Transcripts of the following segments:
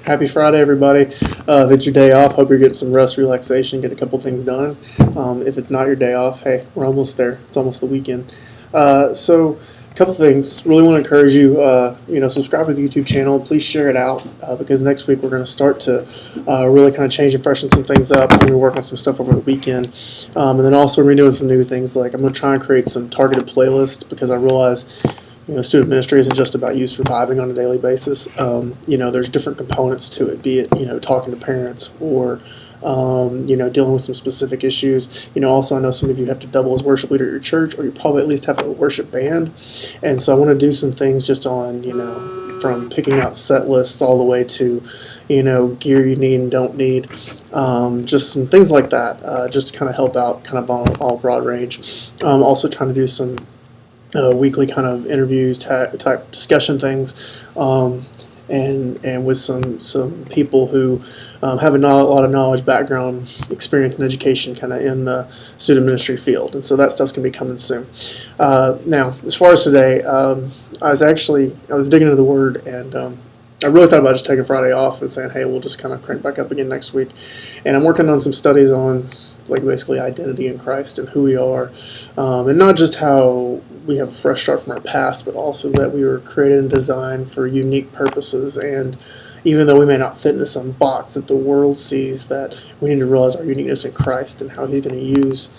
Happy Friday, everybody. If it's your day off, hope you're getting some rest, relaxation, get a couple things done. If it's not your day off, hey, we're almost there. It's almost the weekend. So, a couple things. Really want to encourage you, subscribe to the YouTube channel. Please share it out because next week we're going to start to really kind of change and freshen some things up. I'm going to work on some stuff over the weekend. And then also we're doing some new things, like I'm going to try and create some targeted playlists because I realize student ministry isn't just about you surviving on a daily basis. There's different components to it, be it, talking to parents or, dealing with some specific issues. Also I know some of you have to double as worship leader at your church, or you probably at least have a worship band. And so I want to do some things just on, from picking out set lists all the way to, gear you need and don't need. Just some things like that, just to kind of help out kind of on all broad range. Also trying to do some weekly kind of interviews type discussion things, and with some people who have a lot of knowledge, background, experience, and education kind of in the student ministry field. And so that stuff's going to be coming soon. Now, as far as today, I was digging into the Word, and I really thought about just taking Friday off and saying, hey, we'll just kind of crank back up again next week. And I'm working on some studies on basically identity in Christ and who we are, and not just how we have a fresh start from our past, but also that we were created and designed for unique purposes. And even though we may not fit into some box that the world sees, that we need to realize our uniqueness in Christ and how He's going to use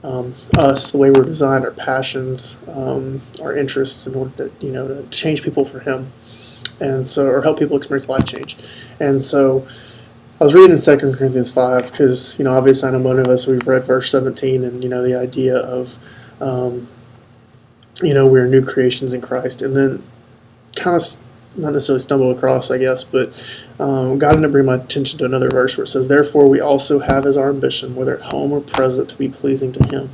us, the way we're designed, our passions, our interests, in order to change people for Him, and so, or help people experience life change. And so I was reading in 2 Corinthians 5 because, obviously I know most of us, we've read verse 17 and, the idea of, we're new creations in Christ. And then kind of not necessarily stumbled across, I guess, but God ended up bringing my attention to another verse where it says, therefore we also have as our ambition, whether at home or present, to be pleasing to Him.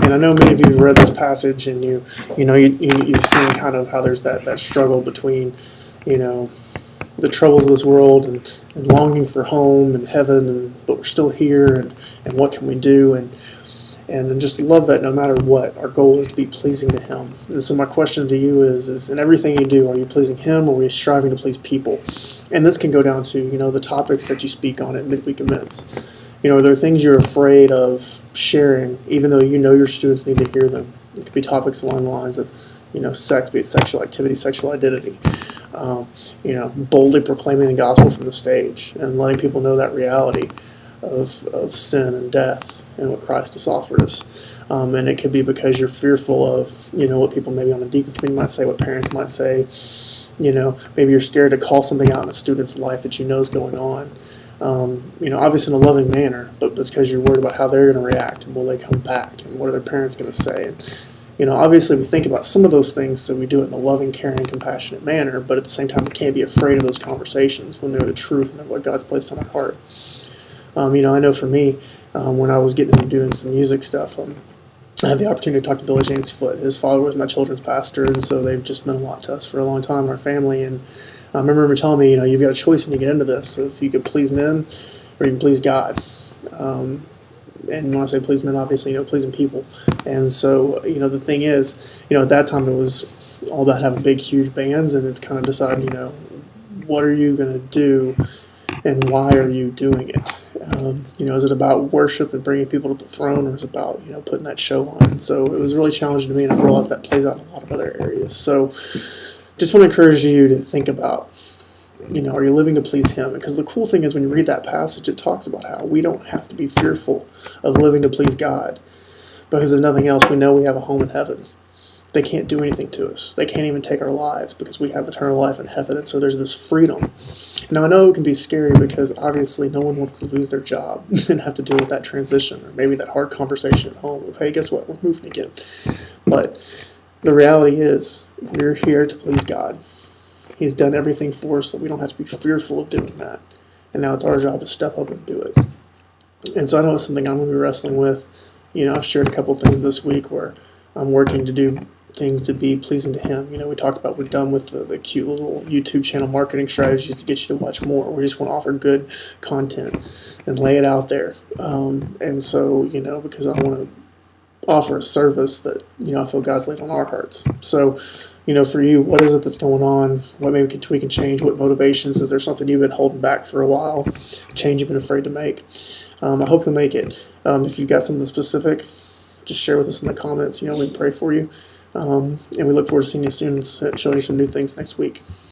And I know many of you have read this passage and you've seen kind of how there's that struggle between, the troubles of this world and longing for home and heaven, but we're still here, and what can we do? And I just love that no matter what, our goal is to be pleasing to Him. And so my question to you is in everything you do, are you pleasing Him, or are we striving to please people? And this can go down to, the topics that you speak on at midweek events. Are there things you're afraid of sharing, even though your students need to hear them? It could be topics along the lines of, sex, be it sexual activity, sexual identity. Boldly proclaiming the gospel from the stage and letting people know that reality of sin and death and what Christ has offered us. And it could be because you're fearful of, what people maybe on the deacon committee might say, what parents might say. Maybe you're scared to call something out in a student's life that is going on. Obviously in a loving manner, but it's because you're worried about how they're going to react and will they come back and what are their parents going to say. And, obviously we think about some of those things, so we do it in a loving, caring, compassionate manner, but at the same time we can't be afraid of those conversations when they're the truth and they're what God's placed on our heart. I know for me, when I was getting into doing some music stuff, I had the opportunity to talk to Billy James Foote. His father was my children's pastor, and so they've just meant a lot to us for a long time, our family. And I remember him telling me, you've got a choice when you get into this, if you could please men or you can please God. And when I say please men, obviously, pleasing people. And so, the thing is, at that time it was all about having big, huge bands, and it's kind of deciding, what are you going to do and why are you doing it? Is it about worship and bringing people to the throne, or is it about, putting that show on? And so it was really challenging to me, and I realized that plays out in a lot of other areas. So just want to encourage you to think about, are you living to please Him? Because the cool thing is when you read that passage, it talks about how we don't have to be fearful of living to please God. Because if nothing else, we know we have a home in heaven. They can't do anything to us. They can't even take our lives because we have eternal life in heaven. And so there's this freedom. Now, I know it can be scary because obviously no one wants to lose their job and have to deal with that transition, or maybe that hard conversation at home of, hey, guess what? We're moving again. But the reality is we're here to please God. He's done everything for us, so we don't have to be fearful of doing that. And now it's our job to step up and do it. And so I know it's something I'm going to be wrestling with. I've shared a couple of things this week where I'm working to do things to be pleasing to Him. We talked about we're done with the cute little YouTube channel marketing strategies to get you to watch more. We just want to offer good content and lay it out there. And so, because I want to offer a service that, I feel God's laid on our hearts. So, for you, what is it that's going on? What maybe we can change? What motivations? Is there something you've been holding back for a while? Change you've been afraid to make? I hope you'll make it. If you've got something specific, just share with us in the comments. We can pray for you. And we look forward to seeing you soon and showing you some new things next week.